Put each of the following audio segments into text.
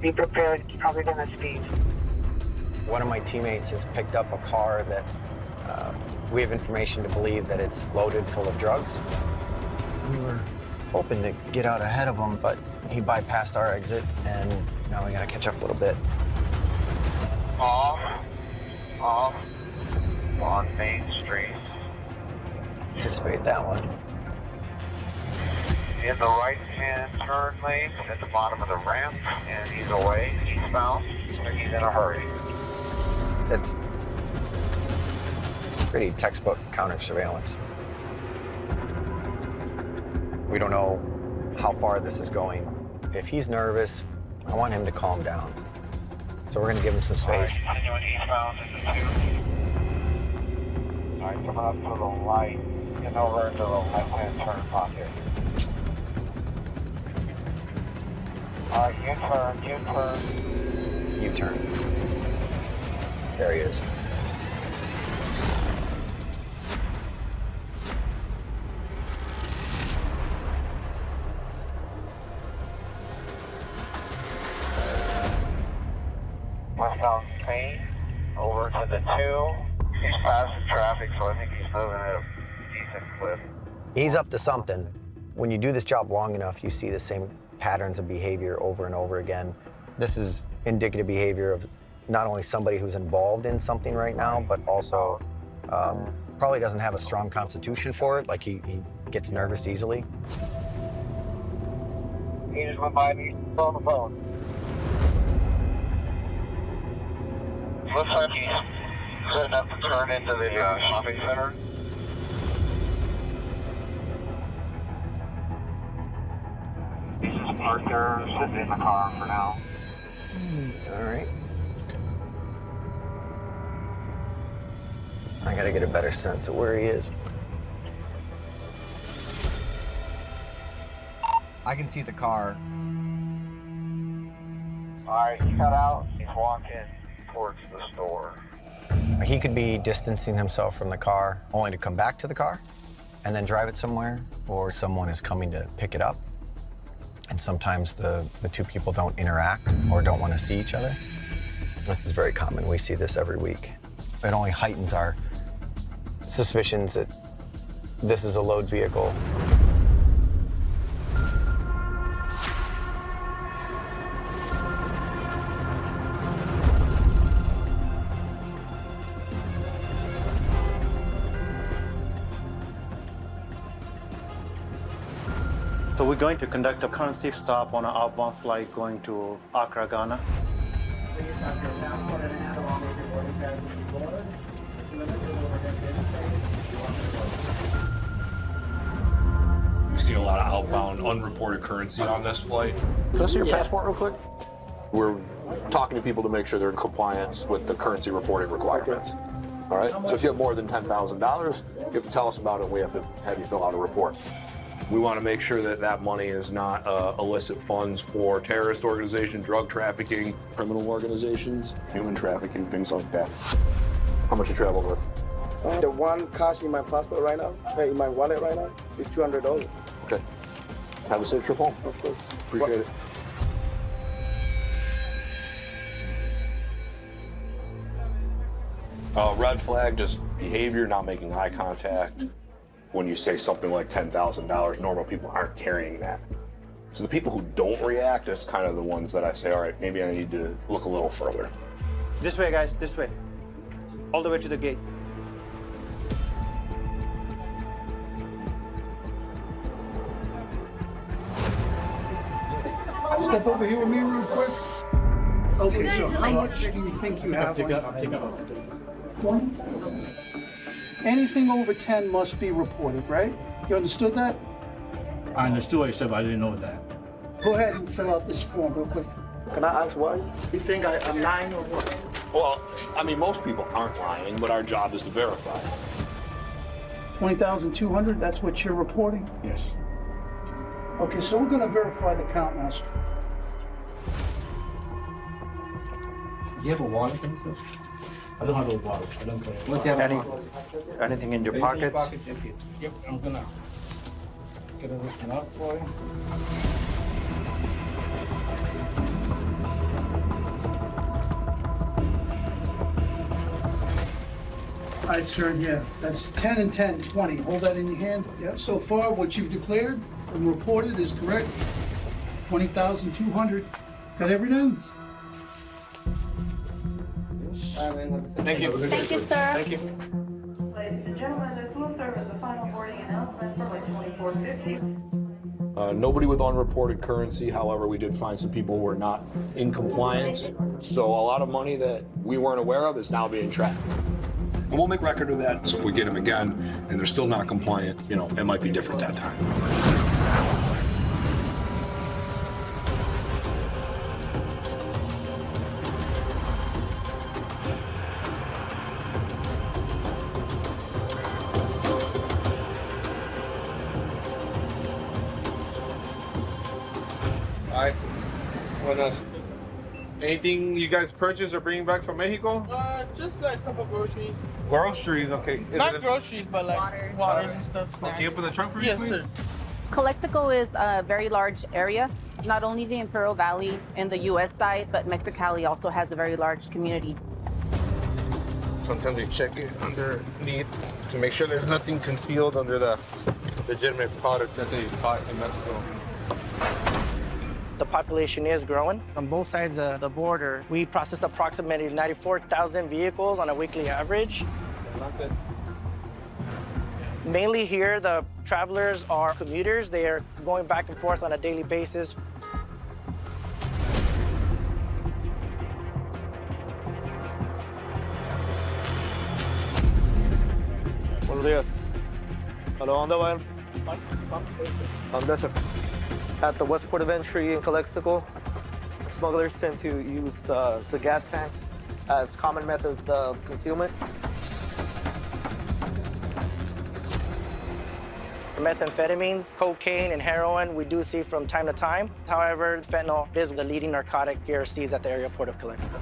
Be prepared. He's probably going to speed. One of my teammates has picked up a car that we have information to believe that it's loaded full of drugs. We were hoping to get out ahead of him, but he bypassed our exit, and now we gotta catch up a little bit. Off on Main Street. Anticipate that one. In the right-hand turn lane at the bottom of the ramp, and he's away, eastbound, so he's in a hurry. It's pretty textbook counter surveillance. We don't know how far this is going. If he's nervous, I want him to calm down. So we're gonna give him some space. All right, continuing eastbound is the 2. All right, coming up to the light, getting over into the left-hand turn pocket. All right, U-turn. U-turn. There he is. Westbound Spain, over to the 2. He's passing traffic, so I think he's moving at a decent clip. He's up to something. When you do this job long enough, you see the same patterns of behavior over and over again. This is indicative behavior of not only somebody who's involved in something right now, but also probably doesn't have a strong constitution for it, like he gets nervous easily. He just went by me on the phone. Looks like he's setting up to turn into the shopping center. He's just parked there, sitting in the car for now. All right. I gotta get a better sense of where he is. I can see the car. All right, he got out. He's walking towards the store. He could be distancing himself from the car only to come back to the car and then drive it somewhere, or someone is coming to pick it up. And sometimes the two people don't interact or don't want to see each other. This is very common. We see this every week. It only heightens our suspicions that this is a load vehicle. So we're going to conduct a currency stop on an outbound flight going to Accra, Ghana. Please have your passport in hand along with your boarding pass and board. Limited overhead bin space. We see a lot of outbound unreported currency on this flight. Can I see your passport real quick? We're talking to people to make sure they're in compliance with the currency reporting requirements. All right? So if you have more than $10,000, you have to tell us about it, and we have to have you fill out a report. We want to make sure that that money is not illicit funds for terrorist organizations, drug trafficking, Criminal organizations, human trafficking, things like that. How much you traveled with? The one cash in my passport right now, in my wallet right now, is $200. Okay. Have a safe trip home. Of course. Appreciate it. red flag, just behavior, not making eye contact. When you say something like $10,000, normal people aren't carrying that. So the people who don't react, that's kind of the ones that I say, all right, maybe I need to look a little further. This way, guys, this way. All the way to the gate. Step over here with me real quick. Okay, so how much do you think you have on you? 20? Anything over 10 must be reported, right? You understood that? I understood, except I didn't know that. Go ahead and fill out this form real quick. Can I ask why? You think I'm lying or what? Well, I mean, most people aren't lying, but our job is to verify. 20,200, that's what you're reporting? Yes. Okay, so we're gonna verify the count, master. You have a wallet, sir? I don't have a wallet. I don't carry a wallet. Anything in your pockets? Yep, I'm gonna get this one up for you. right, sir, yeah, that's 10 and 10, 20. Hold that in your hand. Yeah, so far, what you've declared and reported is correct. 20,200. Got everything? Thank you. Thank you, sir. Thank you. Ladies and gentlemen, this will serve as a final boarding announcement for Flight 2450. Nobody with unreported currency. However, we did find some people who were not in compliance. So a lot of money that we weren't aware of is now being tracked. And we'll make record of that. So if we get them again and they're still not compliant, you know, it might be different that time. Hi. Buenas. Anything you guys purchase or bring back from Mexico? Just like a couple groceries. Groceries, okay. Not groceries, but like water and stuff. Can you open the trunk for me, Yes, please? sir. Calexico is a very large area. Not only the Imperial Valley in the U.S. side, but Mexicali also has a very large community. Sometimes we check it underneath to make sure there's nothing concealed under the legitimate product that they bought in Mexico. The population is growing. On both sides of the border, we process approximately 94,000 vehicles on a weekly average. Mainly here, the travelers are commuters. They are going back and forth on a daily basis. Buenos días. Hello, ¿dónde va? ¿Dónde? At the west port of entry in Calexico, smugglers tend to use the gas tanks as common methods of concealment. Methamphetamines, cocaine, and heroin we do see from time to time. However, fentanyl is the leading narcotic here seized at the area port of Calexico.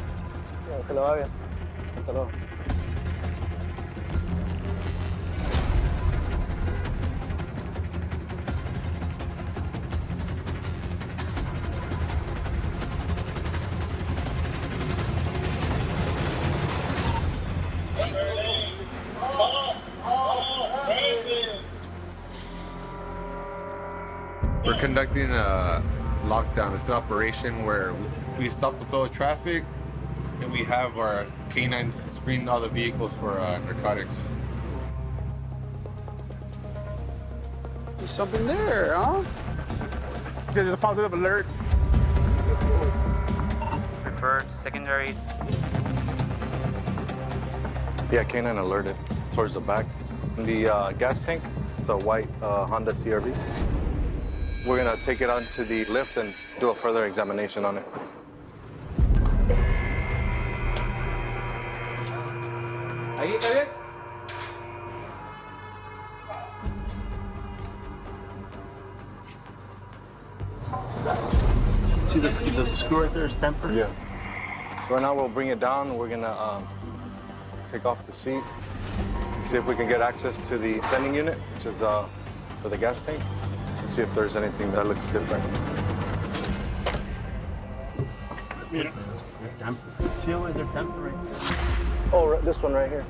Que le va bien. Hasta luego. We're conducting a lockdown. It's an operation where we stop the flow of traffic and we have our canines screen all the vehicles for narcotics. There's something there, huh? There's a positive alert. Refer to secondary. Yeah, canine alerted towards the back. The gas tank, it's a white Honda CRV. We're gonna take it onto the lift and do a further examination on it. Ahí, ¿está bien? See the screw right there is tempered? Yeah. So right now we'll bring it down. We're gonna take off the seat, see if we can get access to the sending unit, which is for the gas tank, and see if there's anything that looks different. See where they're temporary. Oh, this one right here.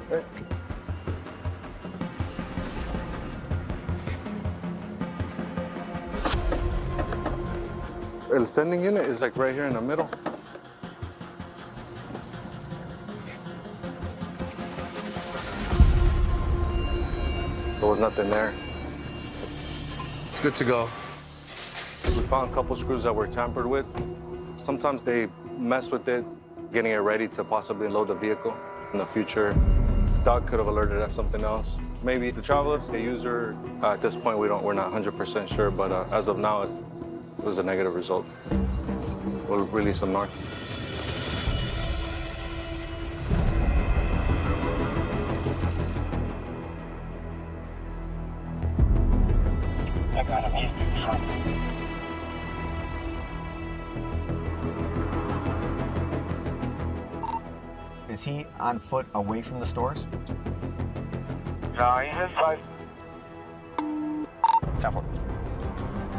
Right. The sending unit is like right here in the middle. There was nothing there. It's good to go. We found a couple screws that were tampered with. Sometimes they mess with it, getting it ready to possibly load the vehicle. In the future, dog could have alerted us something else. Maybe the traveler, the user, at this point we're not 100% sure, but as of now, it was a negative result. We'll release some narc. I got him. He's in front. Is he on foot away from the stores? No, he's inside. Temple.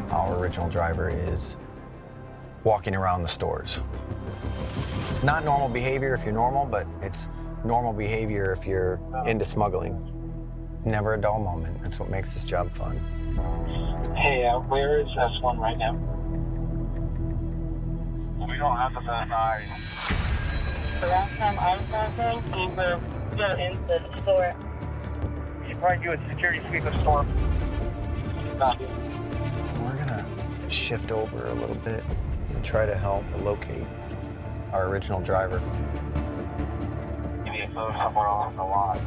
Our original driver is walking around the stores. It's not normal behavior if you're normal, but it's normal behavior if you're into smuggling. Never a dull moment. That's what makes this job fun. Hey, where is S1 right now? We don't have the best eyes. The last time I was passing, we were still in the store. You should probably do a security sweep of the store. Copy. We're gonna shift over a little bit and try to help locate our original driver. Maybe a photo somewhere along the line.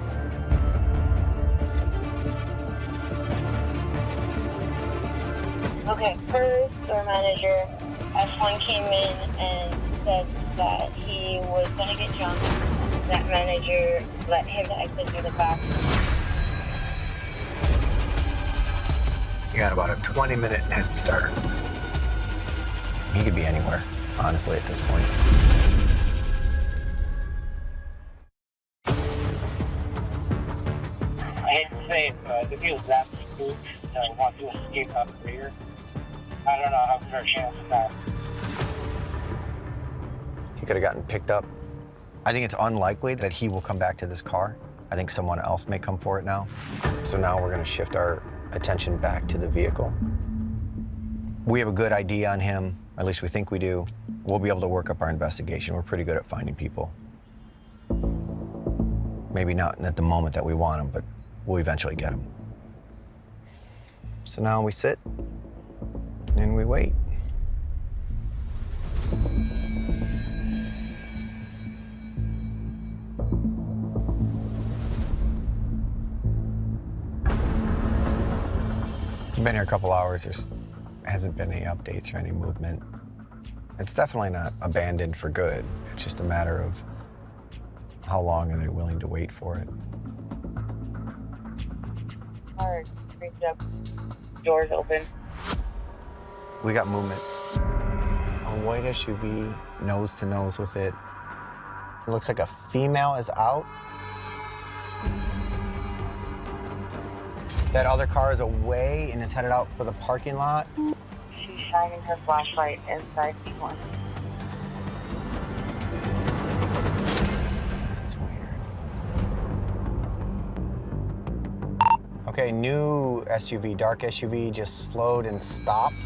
Okay, first, store manager, S1 came in and said that he was going to get jumped. That manager let him exit through the back. You got about a 20-minute head start. He could be anywhere, honestly, at this point. I hate to say it, but if he was that spooked and want to escape out the rear, I don't know how good our chance of that. He could have gotten picked up. I think it's unlikely that he will come back to this car. I think someone else may come for it now. So now we're going to shift our attention back to the vehicle. We have a good ID on him, at least we think we do. We'll be able to work up our investigation. We're pretty good at finding people. Maybe not at the moment that we want them, but we'll eventually get them. So now we sit and we wait. We've been here a couple hours. There hasn't been any updates or any movement. It's definitely not abandoned for good. It's just a matter of how long are they willing to wait for it. Hard, reach up, doors open. We got movement. A white SUV, nose to nose with it. It looks like a female is out. That other car is away and is headed out for the parking lot. She's shining her flashlight inside one. That's weird. Okay, new SUV, dark SUV, just slowed and stopped.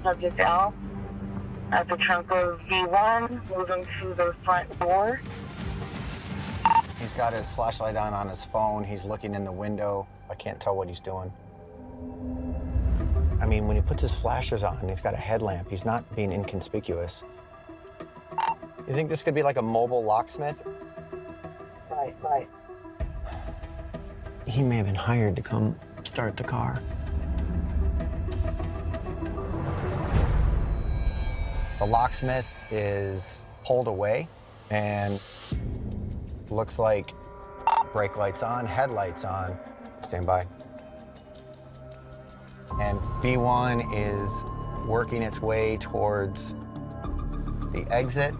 Subject L at the trunk of V1, moving to the front door. He's got his flashlight on his phone. He's looking in the window. I can't tell what he's doing. I mean, when he puts his flashers on, he's got a headlamp. He's not being inconspicuous. You think this could be like a mobile locksmith? Right. He may have been hired to come start the car. The locksmith is pulled away and looks like brake lights on, headlights on. Stand by. And V1 is working its way towards the exit.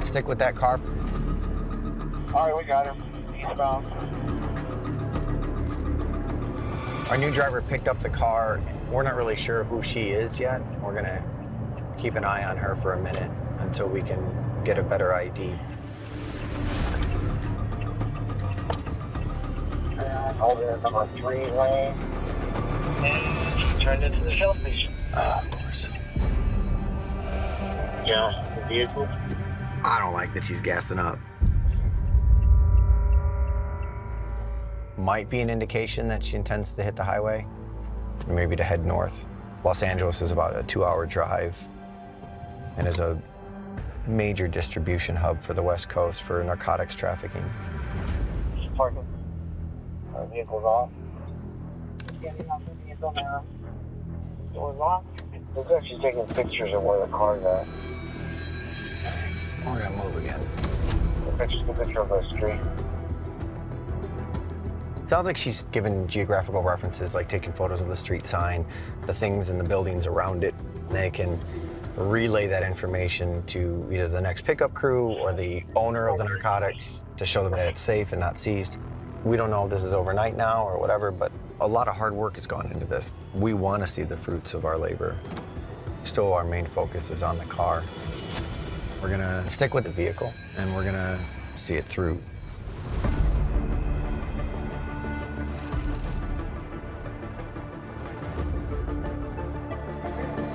Stick with that car. All right, we got him. Eastbound. Our new driver picked up the car. We're not really sure who she is yet. We're gonna keep an eye on her for a minute until we can get a better ID. Over number 3 lane. And she turned into the shell station. Of course. Yeah, the vehicle. I don't like that she's gassing up. Might be an indication that she intends to hit the highway, or maybe to head north. Los Angeles is about a 2-hour drive and is a major distribution hub for the West Coast for narcotics trafficking. She's parking. Our vehicle's off. Getting off the vehicle now. Door's locked. Looks like she's taking pictures of where the car's at. We're gonna move again. The picture of the street. Sounds like she's given geographical references, like taking photos of the street sign, the things in the buildings around it. They can relay that information to either the next pickup crew or the owner of the narcotics to show them that it's safe and not seized. We don't know if this is overnight now or whatever, but a lot of hard work has gone into this. We want to see the fruits of our labor. Still, our main focus is on the car. We're gonna stick with the vehicle, and we're gonna see it through.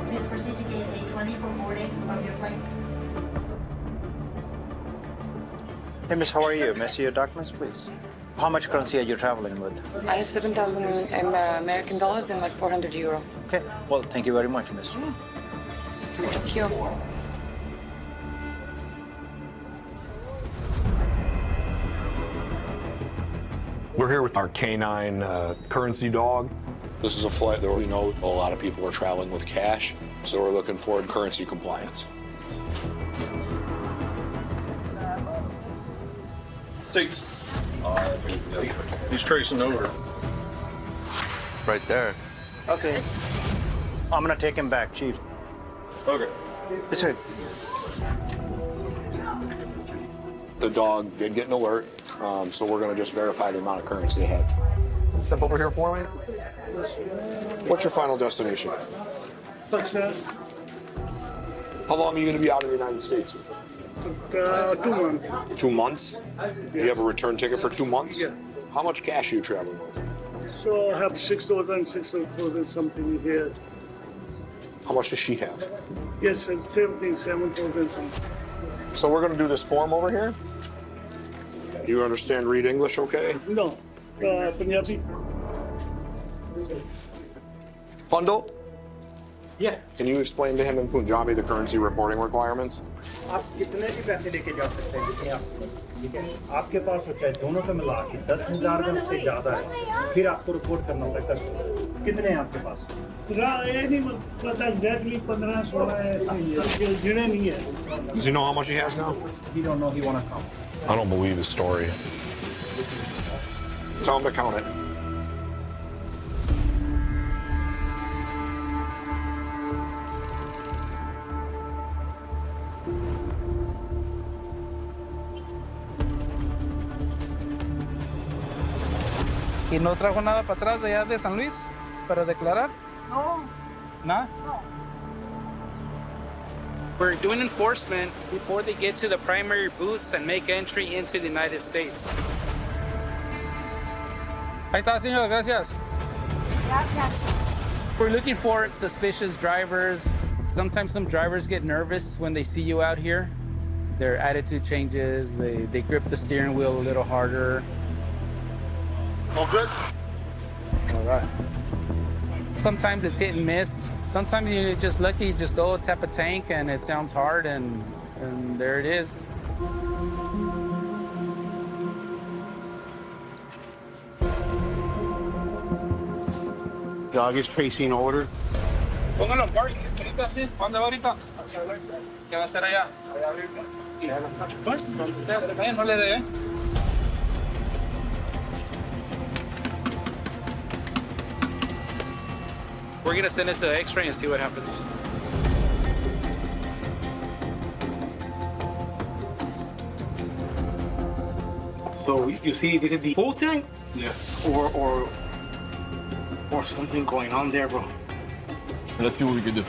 Please proceed to gate 820 for boarding of your flight. Hey, miss, how are you? May I see your documents, please? How much currency are you traveling with? I have 7,000 American dollars and like 400 euro. Okay, well, thank you very much, miss. Thank you. We're here with our canine currency dog. This is a flight that we know a lot of people are traveling with cash, so we're looking for currency compliance. Seats. He's tracing over. Right there. Okay. I'm gonna take him back, Chief. Okay. It's good. The dog did get an alert, so we're gonna just verify the amount of currency they have. Step over here for me. What's your final destination? Pakistan. How long are you gonna be out of the United States? 2 months. 2 months? You have a return ticket for 2 months? Yeah. How much cash are you traveling with? So I have 6,000 something here. How much does she have? Yes, same thing, 7,000 something. So we're gonna do this form over here. You understand, read English, okay? No, Punjabi. Bundle? Yeah. Can you explain to him in Punjabi the currency reporting requirements? आप कितने भी पैसे लेके जा सकते हैं जितने आप ठीक है आपके पास चाहे दोनों का मिला के 10,000 अगर उससे ज़्यादा है फिर आपको रिपोर्ट करना होगा कस्टमर कितने हैं आपके पास ये नहीं पता एग्जैक्टली 15-16 ऐसे गिने नहीं है. Does he know how much he has now? He don't know, he wanna count. I don't believe his story. Tell him to count it. ¿Y no trajo nada para atrás allá de San Luis para declarar? No. ¿Nada? No. We're doing enforcement before they get to the primary booths and make entry into the United States. Ahí está, señor. Gracias. Gracias. We're looking for suspicious drivers. Sometimes some drivers get nervous when they see you out here. Their attitude changes. They grip the steering wheel a little harder. All good? All right. Sometimes it's hit and miss. Sometimes you're just lucky, you just go tap a tank and it sounds hard and there it is. Dog is tracing order. Póngalo en park. Ahorita sí. ¿Dónde va ahorita? ¿Qué va a hacer allá? No le dé, We're gonna send it to X-ray and see what happens. So you see, this is the whole tank? Yeah. Or something going on there, bro. Let's see what we can do.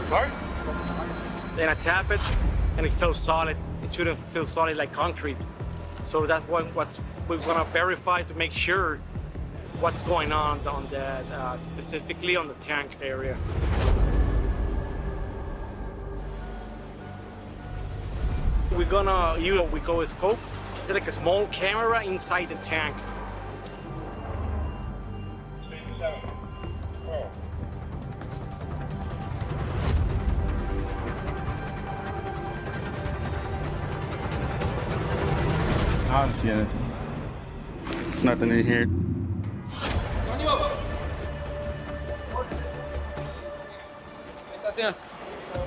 Sorry? Then I tap it, and it feels solid. It shouldn't feel solid like concrete. So that's what we're gonna verify to make sure what's going on that, specifically on the tank area. We're gonna use what we call a scope. It's like a small camera inside the tank. I don't see anything. There's nothing in here.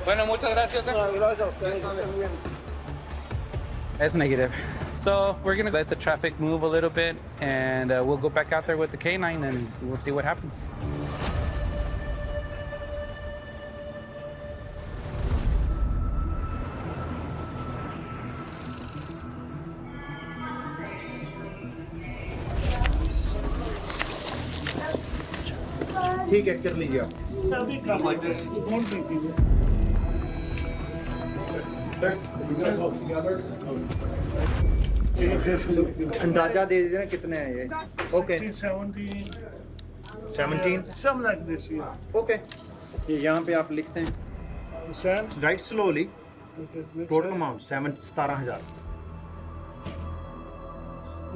Bueno, muchas gracias. Gracias a ustedes. It's negative. So we're gonna let the traffic move a little bit, and we'll go back out there with the K9 and we'll see what happens. ठीक है कर लीजिए आप They'll be come like this. It won't be people. अंदाजा दे दीजिए ना कितने हैं ये okay 17. 17 Something like this, yeah. Okay ये यहाँ पे आप लिखते हैं Sam? Right slowly total amount 17,000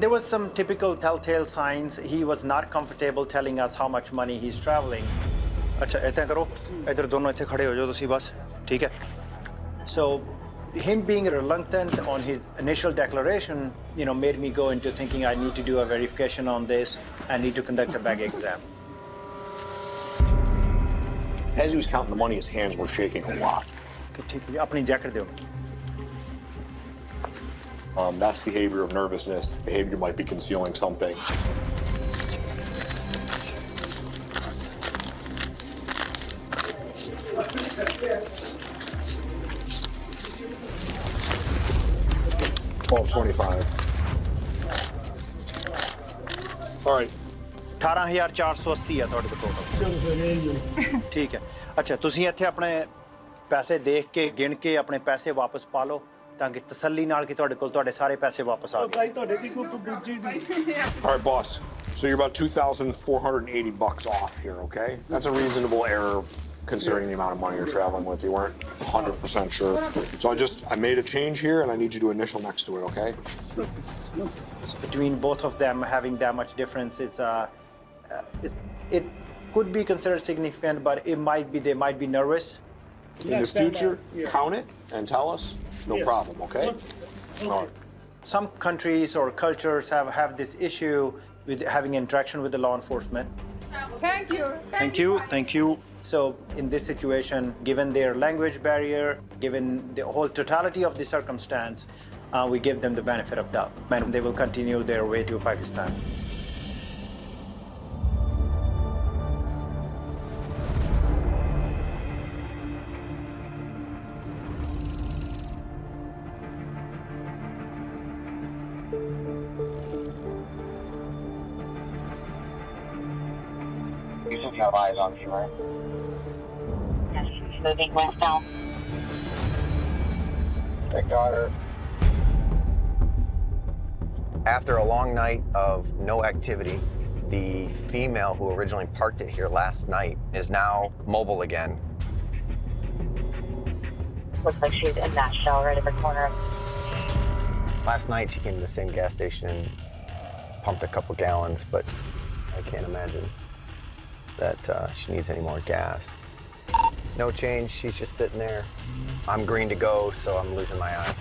There was some typical telltale signs. He was not comfortable telling us how much money he's traveling. अच्छा ऐसा करो इधर दोनों ऐसे खड़े हो जाओ तुसी बस ठीक है. So him being reluctant on his initial declaration, made me go into thinking I need to do a verification on this. I need to conduct a bag exam. As he was counting the money, his hands were shaking a lot. ठीक है अपनी jacket दो. That's behavior of nervousness. Behavior might be concealing something. $12.25. All right. 18,480 ਹੈ ਤੁਹਾਡੇ ਕੋਲ total. ਠੀਕ ਹੈ. ਅੱਛਾ ਤੁਸੀਂ ਇੱਥੇ ਆਪਣੇ ਪੈਸੇ ਦੇਖ ਕੇ ਗਿਣ ਕੇ ਆਪਣੇ ਪੈਸੇ ਵਾਪਸ ਪਾ ਲਓ ਤਾਂ ਕਿ ਤਸੱਲੀ ਨਾਲ ਕਿ ਤੁਹਾਡੇ ਕੋਲ ਤੁਹਾਡੇ ਸਾਰੇ ਪੈਸੇ ਵਾਪਸ ਆ ਗਏ. ਤੁਹਾਡੇ ਦੀ ਕੋਈ ਦੂਜੀ ਦੀ. All right, boss. So you're about $2,480 off here, okay? That's a reasonable error considering the amount of money you're traveling with. You weren't 100% sure. So I made a change here and I need you to initial next to it, okay? Between both of them having that much difference, it could be considered significant, but they might be nervous. In the future, count it and tell us. No problem, okay? All right. Some countries or cultures have this issue with having interaction with the law enforcement. Thank you. Thank you. So in this situation, given their language barrier, given the whole totality of the circumstance, we give them the benefit of doubt, and they will continue their way to Pakistan. You should have eyes on you, right? Yes, moving westbound. I got her. After a long night of no activity, the female who originally parked it here last night is now mobile again. Looks like she's in that shell right in the corner. Last night she came to the same gas station and pumped a couple gallons, but I can't imagine that she needs any more gas. No change, she's just sitting there. I'm green to go, so I'm losing my eye.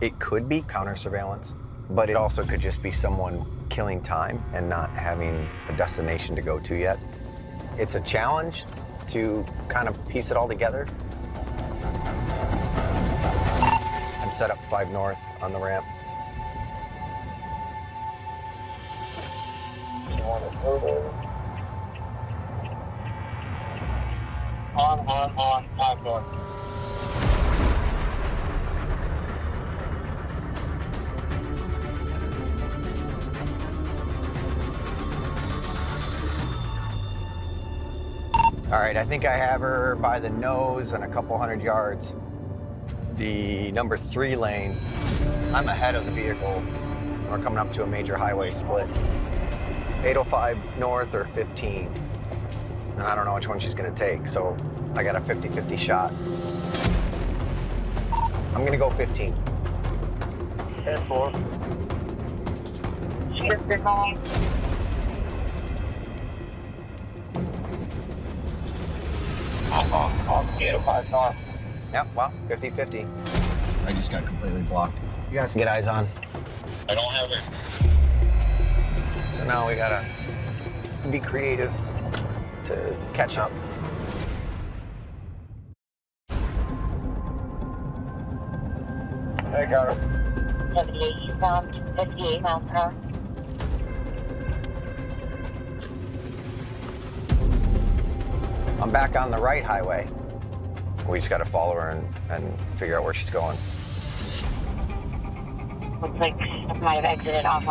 It could be counter surveillance, but it also could just be someone killing time and not having a destination to go to yet. It's a challenge to kind of piece it all together. I'm set up 5 north on the ramp. On, 5 north. All right, I think I have her by the nose and a couple hundred yards. The number 3 lane, I'm ahead of the vehicle. We're coming up to a major highway split. 805 north or 15. And I don't know which one she's gonna take, so I got a 50-50 shot. I'm gonna go 15. 10-4. Shift calling. I'll get a 5 north. Yep, well, 50-50. I just got completely blocked. You guys can get eyes on. I don't have it. So now we gotta be creative to catch up. I got it. 78 eastbound, 58 miles per hour. I'm back on the right highway. We just got to follow her and figure out where she's going. Looks like I might have exited off.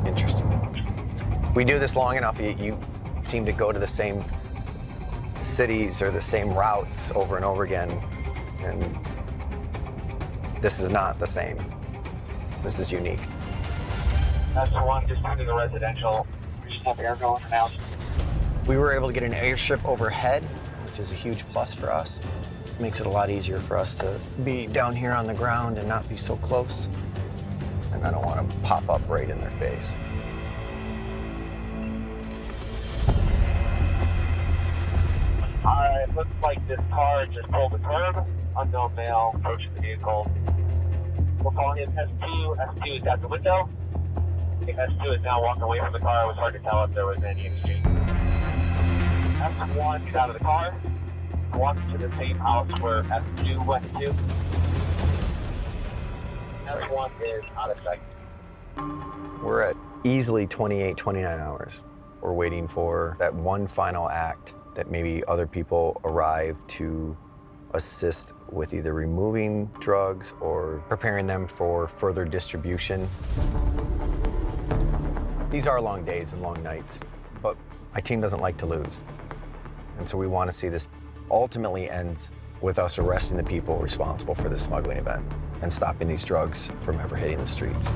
Interesting. We do this long enough, you seem to go to the same cities or the same routes over and over again, and this is not the same. This is unique. That's the one just under the residential. We just have air going now. We were able to get an airstrip overhead, which is a huge plus for us. It makes it a lot easier for us to be down here on the ground and not be so close. And I don't want to pop up right in their face. It looks like this car just pulled the curb. Unknown male approaching the vehicle. We're calling in S2. S2 is at the window. S2 is now walking away from the car. It was hard to tell if there was any exchange. S1 is out of the car. Walking to the same house where S2 went to. S1 is out of sight. We're at easily 28, 29 hours. We're waiting for that one final act that maybe other people arrive to assist with either removing drugs or preparing them for further distribution. These are long days and long nights, but my team doesn't like to lose. And so we want to see this ultimately ends with us arresting the people responsible for this smuggling event and stopping these drugs from ever hitting the streets.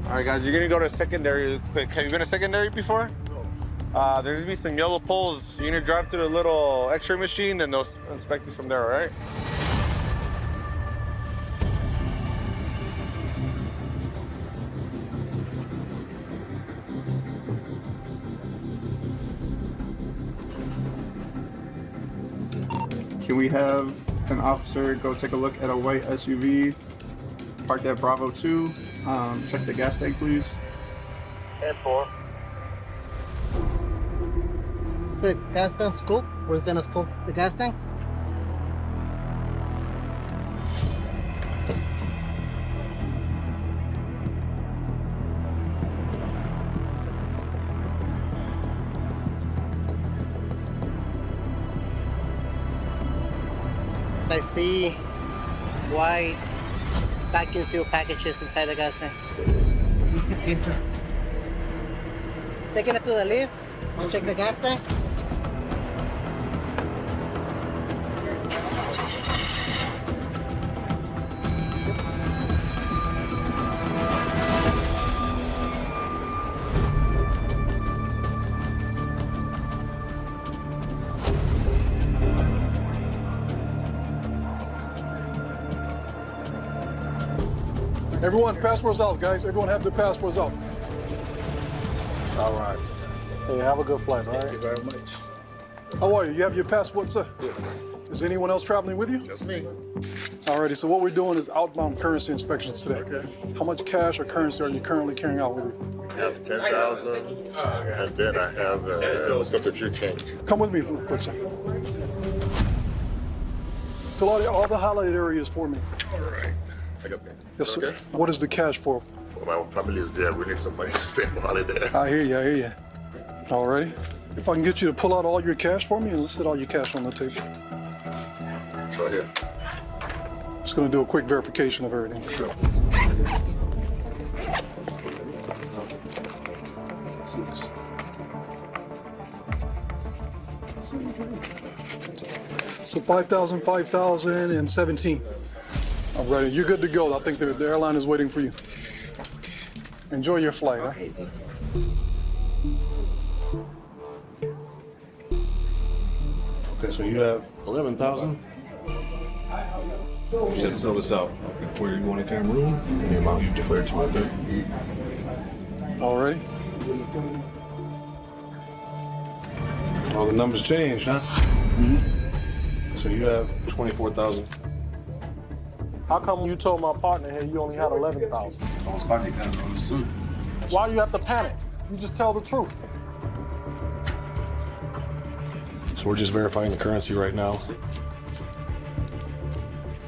All right, guys, you're gonna go to secondary quick. Have you been to secondary before? No. There's gonna be some yellow poles. You're gonna drive to the little X-ray machine, then they'll inspect you from there, all right? Can we have an officer go take a look at a white SUV parked at Bravo 2? Check the gas tank, please. 10-4. Is it gas tank scope? We're gonna scope the gas tank. I see white vacuum seal packages inside the gas tank. Taking it to the lift. We'll check the gas tank. Everyone, passports out, guys. Everyone have their passports out. All right. Hey, have a good flight, all right? Thank you very much. How are you? You have your passport, sir? Yes. Is anyone else traveling with you? That's me. Alrighty, so what we're doing is outbound currency inspections today. Okay. How much cash or currency are you currently carrying out with you? I have 10,000, and then I have just a few change. Come with me for a quick second. Fill out all the highlighted areas for me. All right. I got that. Yes, sir. Okay. What is the cash for? Well, my family is there. We need some money to spend for holiday. I hear you, I hear you. Alrighty. If I can get you to pull out all your cash for me and let's set all your cash on the table. Sure, here. Just gonna do a quick verification of everything. Sure. So 5,000, 5,000, and 17. All right, you're good to go. I think the airline is waiting for you. Enjoy your flight, huh? Okay, so you have 11,000. You said to fill this out. Where you want to Cameroon? And the amount you declared to my bank. Already? All the numbers changed, huh? So you have 24,000. How come you told my partner here you only had 11,000? I was panicking, I understood. Why do you have to panic? You just tell the truth. So we're just verifying the currency right now.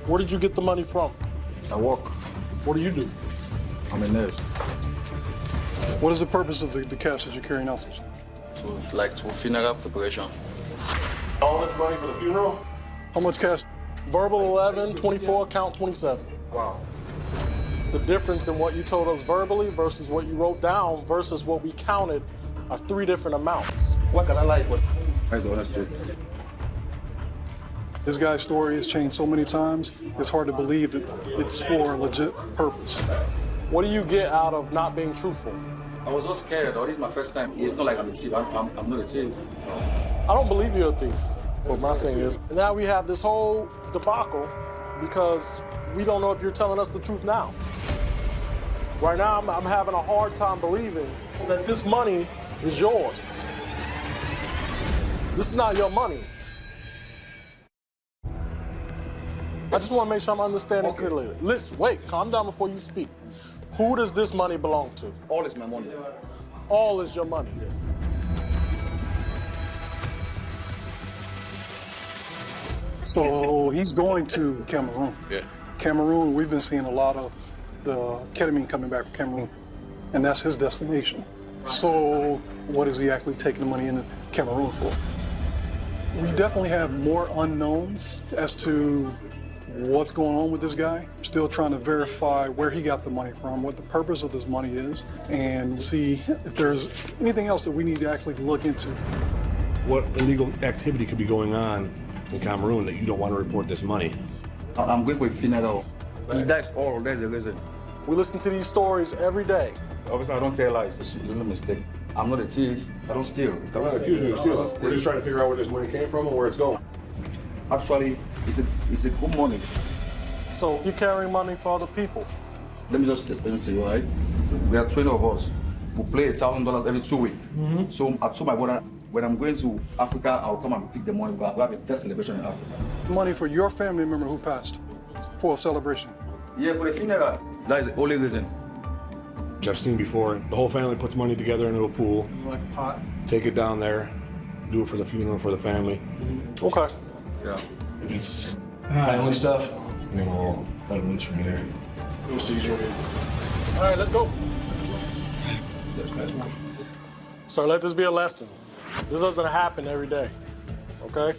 Where did you get the money from? I work. What do you do? I'm a nurse. What is the purpose of the cash that you're carrying out? For funeral preparation. All this money for the funeral? How much cash? Verbal 11, 24, count 27. Wow. The difference in what you told us verbally versus what you wrote down versus what we counted are 3 different amounts. What can I like? That's the honest truth. This guy's story has changed so many times, it's hard to believe that it's for a legit purpose. What do you get out of not being truthful? I was so scared. This is my first time. It's not like I'm a thief. I'm not a thief. I don't believe you're a thief. But my thing is, now we have this whole debacle because we don't know if you're telling us the truth now. Right now, I'm having a hard time believing that this money is yours. This is not your money. I just want to make sure I'm understanding clearly. Listen, wait, calm down before you speak. Who does this money belong to? All is my money. All is your money. So he's going to Cameroon. Yeah. Cameroon, we've been seeing a lot of the ketamine coming back from Cameroon, and that's his destination. So what is he actually taking the money into Cameroon for? We definitely have more unknowns as to what's going on with this guy. Still trying to verify where he got the money from, what the purpose of this money is, and see if there's anything else that we need to actually look into. What illegal activity could be going on in Cameroon that you don't want to report this money? I'm going for a funeral. He dies all, there's a reason. We listen to these stories every day. Obviously, I don't tell lies. It's a little mistake. I'm not a thief. I don't steal. I'm not accusing you of stealing. We're just trying to figure out where this money came from and where it's going. Actually, it's a good money. So you're carrying money for other people. Let me just explain it to you, right? We are 20 of us. We play $1,000 every 2 weeks. So I told my brother, when I'm going to Africa, I'll come and pick the money. We'll have a test celebration in Africa. Money for your family member who passed for a celebration. Yeah, for the funeral. That is the only reason. Which I've seen before. The whole family puts money together into a pool. Like a pot? Take it down there. Do it for the funeral for the family. Okay. Yeah. If it's family stuff, then we'll let them loose from there. We'll see you. All right, let's go. So let this be a lesson. This doesn't happen every day, okay?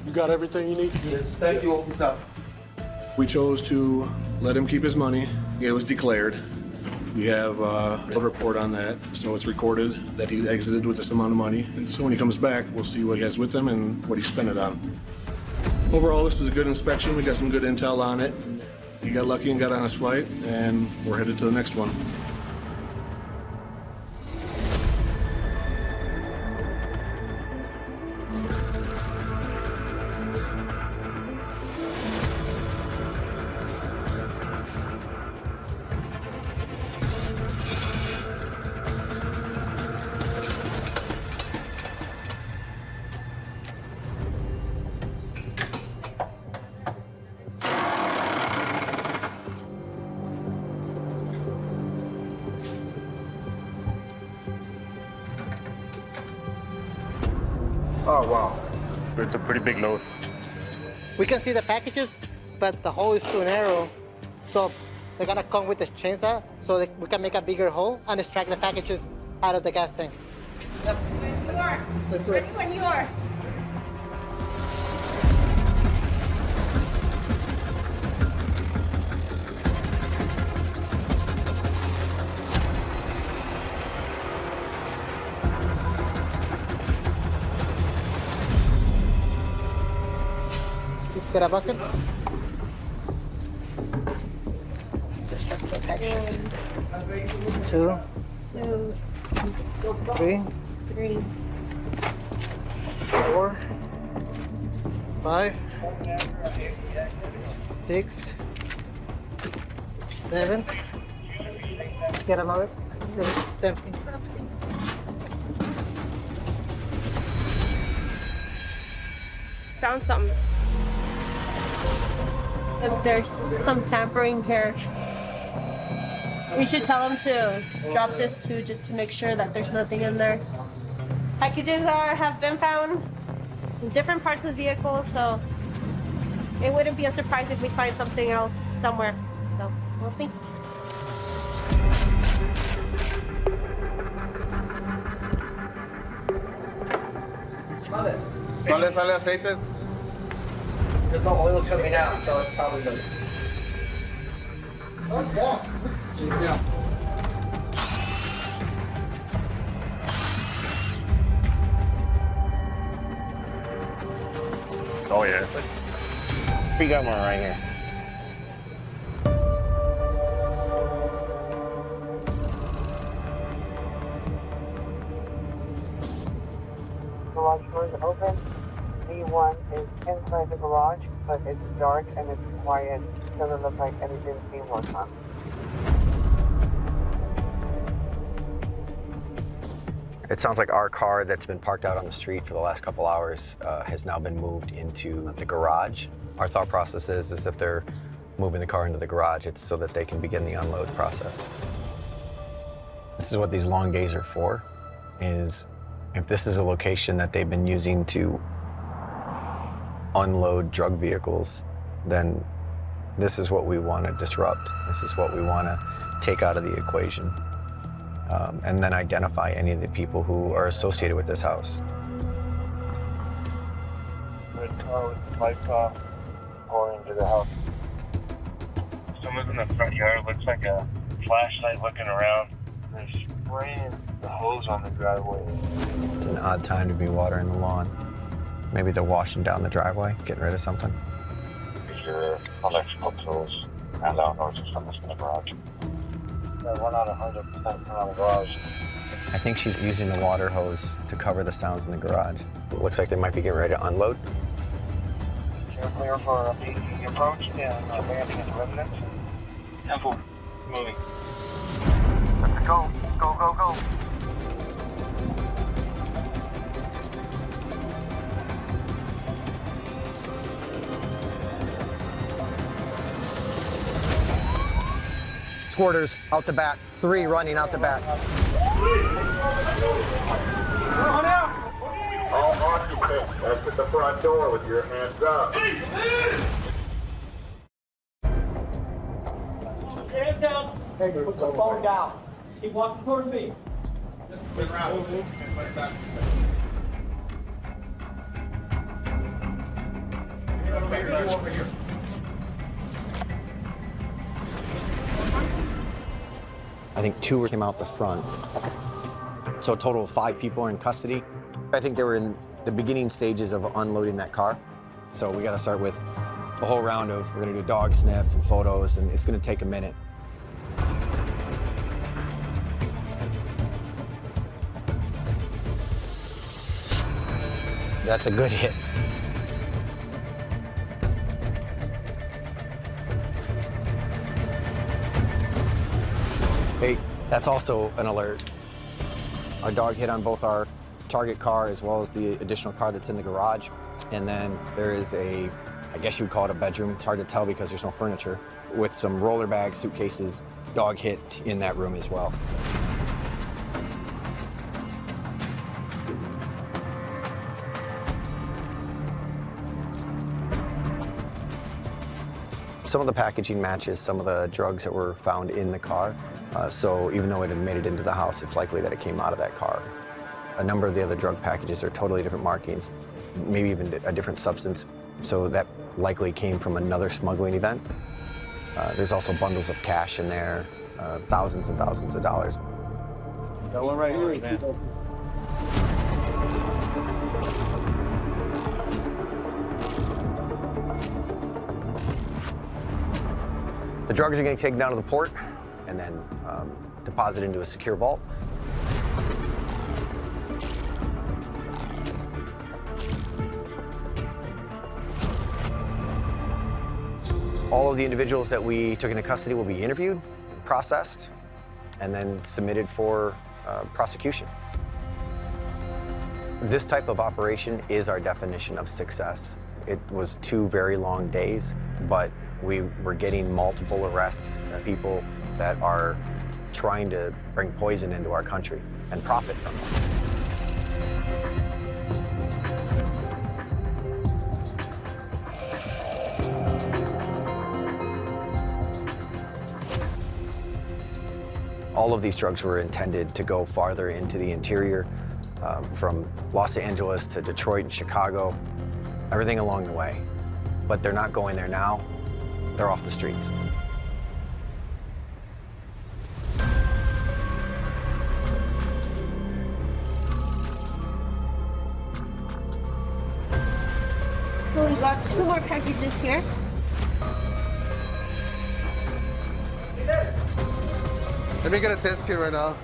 You got everything you need? Yes, thank you, officer. We chose to let him keep his money. It was declared. We have a report on that, so it's recorded that he exited with this amount of money. And so when he comes back, we'll see what he has with him and what he spent it on. Overall, this was a good inspection. We got some good intel on it. He got lucky and got on his flight, and we're headed to the next one. Oh, wow. It's a pretty big load. We can see the packages, but the hole is too narrow. So they're gonna come with the chainsaw so that we can make a bigger hole and extract the packages out of the gas tank. Yep. Let's do it. Ready when you are. Let's get a bucket. Two. Three. 4. 5. 6. 7. Let's get another. It's empty. Found something. If there's some tampering here, we should tell them to drop this too, just to make sure that there's nothing in there. Packages have been found in different parts of the vehicle, so it wouldn't be a surprise if we find something else somewhere. So we'll see. ¿No le sale aceite? There's no oil coming out, so it's probably good. Yeah. Oh yeah. We got one right here. Garage doors are open. V1 is inside the garage, but it's dark and it's quiet. Doesn't look like anything's being worked on. It sounds like our car that's been parked out on the street for the last couple hours has now been moved into the garage. Our thought process is if they're moving the car into the garage, it's so that they can begin the unload process. This is what these long days are for, is if this is a location that they've been using to unload drug vehicles, then this is what we want to disrupt. This is what we want to take out of the equation. And then identify any of the people who are associated with this house. Red car with lights off, going into the house. Someone's in the front yard, looks like a flashlight looking around. They're spraying the hose on the driveway. It's an odd time to be watering the lawn. Maybe they're washing down the driveway, getting rid of something. These are electrical tools, and I don't know what's in the garage. We're not 100% around the garage. I think she's using the water hose to cover the sounds in the garage. It looks like they might be getting ready to unload. You're clear for the approach and landing at the residence. 10-4, moving. Let's go, go, go, go. Squirters out the back, 3 running out the back. All occupants, exit the front door with your hands up. Hands down. Hey, put the phone down. Keep walking towards me. I think 2 came out the front. So a total of 5 people are in custody. I think they were in the beginning stages of unloading that car. So we got to start with a whole round of, we're going to do a dog sniff and photos, and it's going to take a minute. That's a good hit. Hey, that's also an alert. Our dog hit on both our target car as well as the additional car that's in the garage. And then there is a, I guess you would call it a bedroom. It's hard to tell because there's no furniture. With some roller bags, suitcases, dog hit in that room as well. Some of the packaging matches some of the drugs that were found in the car. So even though it had made it into the house, it's likely that it came out of that car. A number of the other drug packages are totally different markings, maybe even a different substance. So that likely came from another smuggling event. There's also bundles of cash in there, thousands and thousands of dollars. That one right here, man. The drugs are getting taken down to the port and then deposited into a secure vault. All of the individuals that we took into custody will be interviewed, processed, and then submitted for prosecution. This type of operation is our definition of success. It was 2 very long days, but we were getting multiple arrests, people that are trying to bring poison into our country and profit from it. All of these drugs were intended to go farther into the interior, from Los Angeles to Detroit and Chicago, everything along the way. But they're not going there now. They're off the streets. So we got 2 more packages here. Let me get a test kit right now.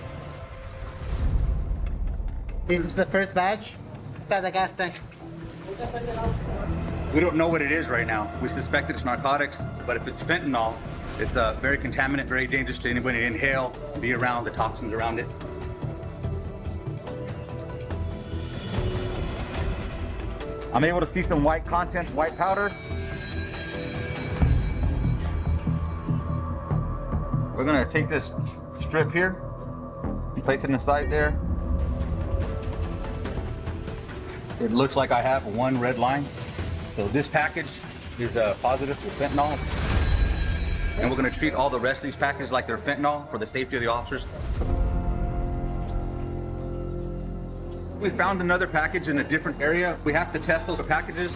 This is the first batch inside the gas tank. We don't know what it is right now. We suspect it's narcotics, but if it's fentanyl, it's very contaminant, very dangerous to anybody to inhale, be around the toxins around it. I'm able to see some white contents, white powder. We're gonna take this strip here and place it inside there. It looks like I have 1 red line. So this package is positive for fentanyl. And we're gonna treat all the rest of these packages like they're fentanyl for the safety of the officers. We found another package in a different area. We have to test those packages.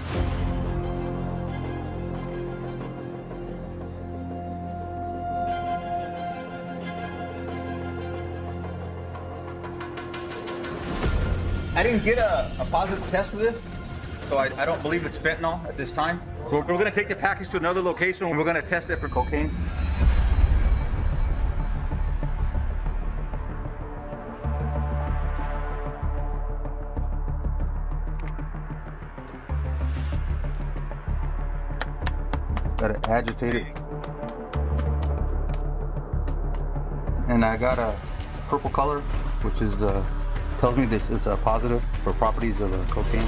I didn't get a positive test for this, so I don't believe it's fentanyl at this time. So we're gonna take the package to another location and we're gonna test it for cocaine. Got it agitated. And I got a purple color, which is tells me this is a positive for properties of cocaine.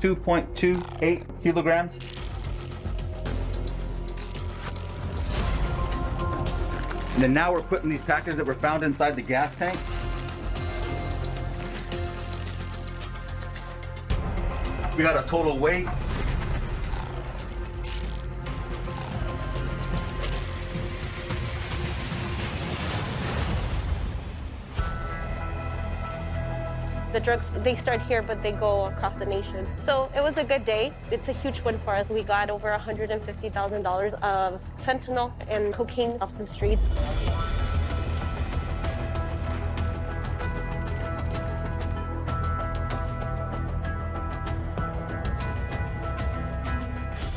.28 kilograms. And then now we're putting these packages that were found inside the gas tank. We got a total weight. The drugs, they start here, but they go across the nation. So it was a good day. It's a huge win for us. We got over $150,000 of fentanyl and cocaine off the streets.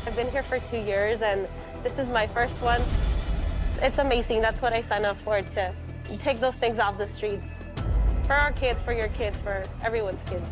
I've been here for 2 years, and this is my first one. It's amazing. That's what I signed up for, to take those things off the streets. For our kids, for your kids, for everyone's kids.